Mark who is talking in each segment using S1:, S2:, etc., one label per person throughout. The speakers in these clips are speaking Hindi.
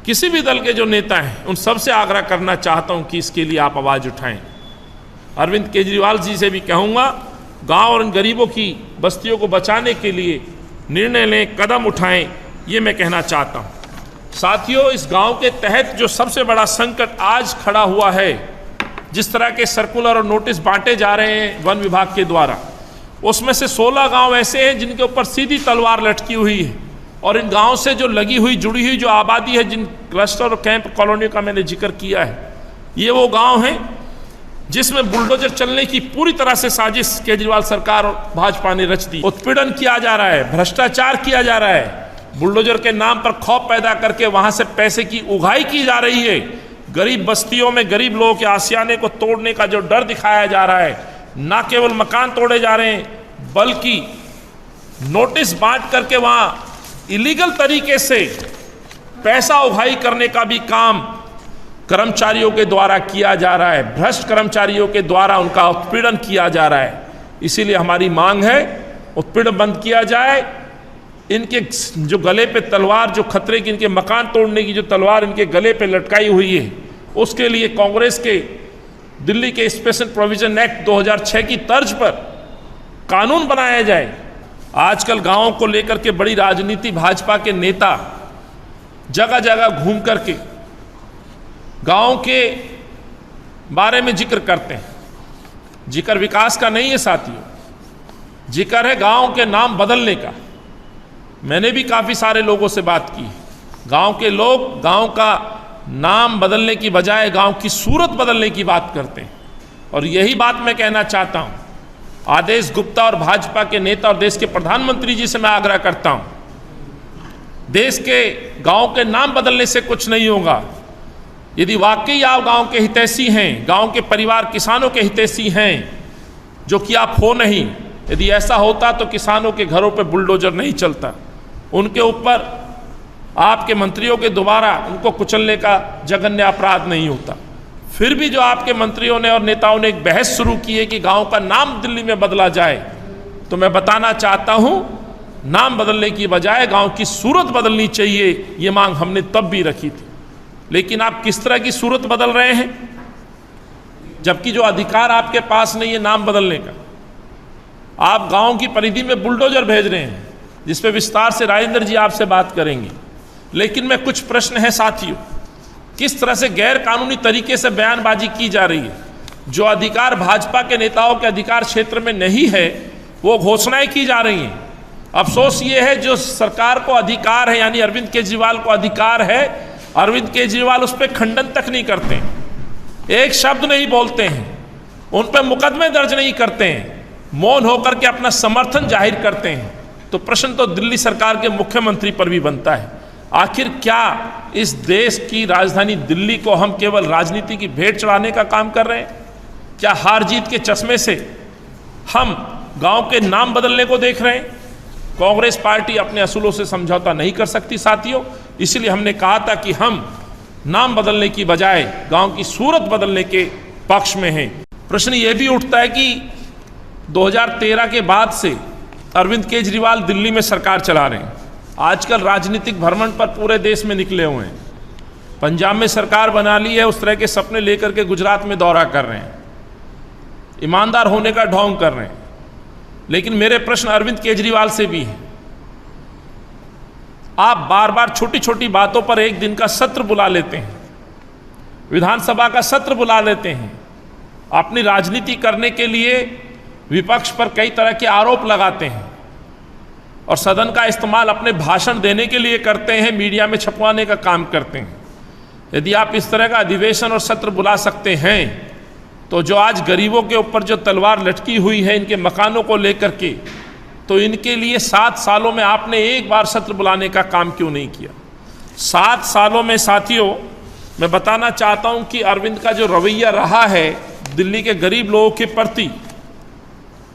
S1: किसी भी दल के जो नेता हैं उन सबसे आग्रह करना चाहता हूं कि इसके लिए आप आवाज़ उठाएं। अरविंद केजरीवाल जी से भी कहूँगा, गांव और इन गरीबों की बस्तियों को बचाने के लिए निर्णय लें, कदम उठाएं, ये मैं कहना चाहता हूँ। साथियों, इस गांव के तहत जो सबसे बड़ा संकट आज खड़ा हुआ है, जिस तरह के सर्कुलर और नोटिस बांटे जा रहे हैं वन विभाग के द्वारा, उसमें से 16 गांव ऐसे हैं जिनके ऊपर सीधी तलवार लटकी हुई है, और इन गांव से जो लगी हुई जुड़ी हुई जो आबादी है, जिन क्लस्टर और कैंप कॉलोनियों का मैंने जिक्र किया है, ये वो गांव हैं जिसमें बुलडोजर चलने की पूरी तरह से साजिश केजरीवाल सरकार और भाजपा ने रच दी। उत्पीड़न किया जा रहा है, भ्रष्टाचार किया जा रहा है, बुलडोजर के नाम पर खौफ पैदा करके वहां से पैसे की उगाही की जा रही है। गरीब बस्तियों में गरीब लोगों के आशियाने को तोड़ने का जो डर दिखाया जा रहा है, ना केवल मकान तोड़े जा रहे हैं बल्कि नोटिस बांट करके वहां इलीगल तरीके से पैसा उगाही करने का भी काम कर्मचारियों के द्वारा किया जा रहा है। भ्रष्ट कर्मचारियों के द्वारा उनका उत्पीड़न किया जा रहा है। इसीलिए हमारी मांग है उत्पीड़न बंद किया जाए। इनके जो गले पे तलवार, जो खतरे की, इनके मकान तोड़ने की जो तलवार इनके गले पे लटकाई हुई है, उसके लिए कांग्रेस के दिल्ली के स्पेशल प्रोविजन एक्ट 2006 की तर्ज पर कानून बनाया जाए। आजकल गांवों को लेकर के बड़ी राजनीति भाजपा के नेता जगह जगह घूम करके गांव के बारे में जिक्र करते हैं। जिक्र विकास का नहीं है साथियों, जिक्र है गांव के नाम बदलने का। मैंने भी काफ़ी सारे लोगों से बात की। गांव के लोग गांव का नाम बदलने की बजाय गांव की सूरत बदलने की बात करते हैं, और यही बात मैं कहना चाहता हूं। आदेश गुप्ता और भाजपा के नेता और देश के प्रधानमंत्री जी से मैं आग्रह करता हूं, देश के गांव के नाम बदलने से कुछ नहीं होगा। यदि वाकई आप गांव के हितैषी हैं, गांव के परिवार किसानों के हितैषी हैं, जो कि आप हो नहीं, यदि ऐसा होता तो किसानों के घरों पे बुलडोजर नहीं चलता, उनके ऊपर आपके मंत्रियों के द्वारा उनको कुचलने का जघन्य अपराध नहीं होता। फिर भी जो आपके मंत्रियों ने और नेताओं ने एक बहस शुरू की है कि गांव का नाम दिल्ली में बदला जाए, तो मैं बताना चाहता हूं, नाम बदलने की बजाय गांव की सूरत बदलनी चाहिए। ये मांग हमने तब भी रखी थी। लेकिन आप किस तरह की सूरत बदल रहे हैं, जबकि जो अधिकार आपके पास नहीं है नाम बदलने का। आप गांव की परिधि में बुलडोजर भेज रहे हैं, जिस पे विस्तार से राजेंद्र जी आपसे बात करेंगे। लेकिन मैं कुछ प्रश्न है साथियों, किस तरह से गैर कानूनी तरीके से बयानबाजी की जा रही है। जो अधिकार भाजपा के नेताओं के अधिकार क्षेत्र में नहीं है, वो घोषणाएं की जा रही हैं। अफसोस ये है, जो सरकार को अधिकार है, यानी अरविंद केजरीवाल को अधिकार है, अरविंद केजरीवाल उस पर खंडन तक नहीं करते हैं, एक शब्द नहीं बोलते हैं, उन पर मुकदमे दर्ज नहीं करते हैं, मौन होकर के अपना समर्थन जाहिर करते हैं। तो प्रश्न तो दिल्ली सरकार के मुख्यमंत्री पर भी बनता है, आखिर क्या इस देश की राजधानी दिल्ली को हम केवल राजनीति की भेंट चढ़ाने का काम कर रहे हैं? क्या हार जीत के चश्मे से हम गांव के नाम बदलने को देख रहे हैं? कांग्रेस पार्टी अपने असूलों से समझौता नहीं कर सकती साथियों। इसलिए हमने कहा था कि हम नाम बदलने की बजाय गांव की सूरत बदलने के पक्ष में हैं। प्रश्न ये भी उठता है कि 2013 के बाद से अरविंद केजरीवाल दिल्ली में सरकार चला रहे हैं। आजकल राजनीतिक भ्रमण पर पूरे देश में निकले हुए हैं। पंजाब में सरकार बना ली है, उस तरह के सपने लेकर के गुजरात में दौरा कर रहे हैं, ईमानदार होने का ढोंग कर रहे हैं। लेकिन मेरे प्रश्न अरविंद केजरीवाल से भी हैं। आप बार बार छोटी छोटी बातों पर एक दिन का सत्र बुला लेते हैं, विधानसभा का सत्र बुला लेते हैं, अपनी राजनीति करने के लिए विपक्ष पर कई तरह के आरोप लगाते हैं, और सदन का इस्तेमाल अपने भाषण देने के लिए करते हैं, मीडिया में छपवाने का काम करते हैं। यदि आप इस तरह का अधिवेशन और सत्र बुला सकते हैं, तो जो आज गरीबों के ऊपर जो तलवार लटकी हुई है इनके मकानों को लेकर के, तो इनके लिए 7 सालों में आपने एक बार सत्र बुलाने का काम क्यों नहीं किया? 7 सालों में साथियों, मैं बताना चाहता हूं कि अरविंद का जो रवैया रहा है दिल्ली के गरीब लोगों के प्रति,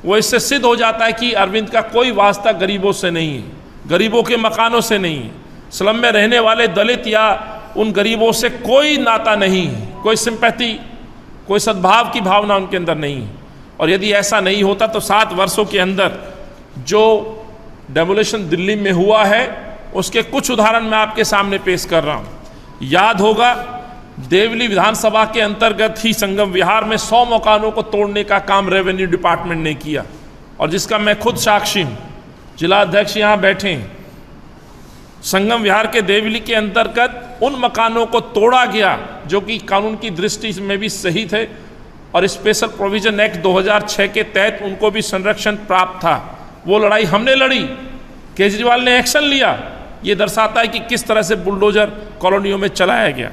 S1: वो इससे सिद्ध हो जाता है कि अरविंद का कोई वास्ता गरीबों से नहीं है, गरीबों के मकानों से नहीं है, स्लम में रहने वाले दलित या उन गरीबों से कोई नाता नहीं है, कोई सिंपैथी, कोई सद्भाव की भावना उनके अंदर नहीं है। और यदि ऐसा नहीं होता तो 7 वर्षों के अंदर जो डेमोलिशन दिल्ली में हुआ है उसके कुछ उदाहरण मैं आपके सामने पेश कर रहा हूँ। याद होगा देवली विधानसभा के अंतर्गत ही संगम विहार में 100 मकानों को तोड़ने का काम रेवेन्यू डिपार्टमेंट ने किया, और जिसका मैं खुद साक्षी हूँ। जिला अध्यक्ष यहाँ बैठे हैं। संगम विहार के देवली के अंतर्गत उन मकानों को तोड़ा गया जो कि कानून की दृष्टि में भी सही थे, और स्पेशल प्रोविजन एक्ट 2006 के तहत उनको भी संरक्षण प्राप्त था। वो लड़ाई हमने लड़ी, केजरीवाल ने एक्शन लिया। ये दर्शाता है कि किस तरह से बुलडोजर कॉलोनियों में चलाया गया।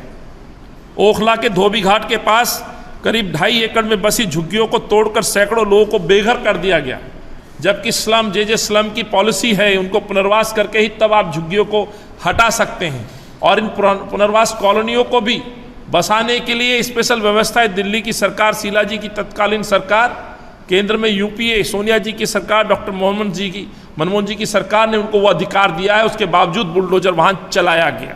S1: ओखला के धोबी घाट के पास करीब 2.5 एकड़ में बसी झुग्गियों को तोड़कर सैकड़ों लोगों को बेघर कर दिया गया, जबकि स्लम जे स्लम की पॉलिसी है उनको पुनर्वास करके ही तब आप झुग्गियों को हटा सकते हैं। और इन पुनर्वास कॉलोनियों को भी बसाने के लिए स्पेशल व्यवस्था है। दिल्ली की सरकार, शीला जी की तत्कालीन सरकार, केंद्र में यूपीए सोनिया जी की सरकार, डॉक्टर मनमोहन जी की सरकार ने उनको वो अधिकार दिया है, उसके बावजूद बुलडोजर वहाँ चलाया गया।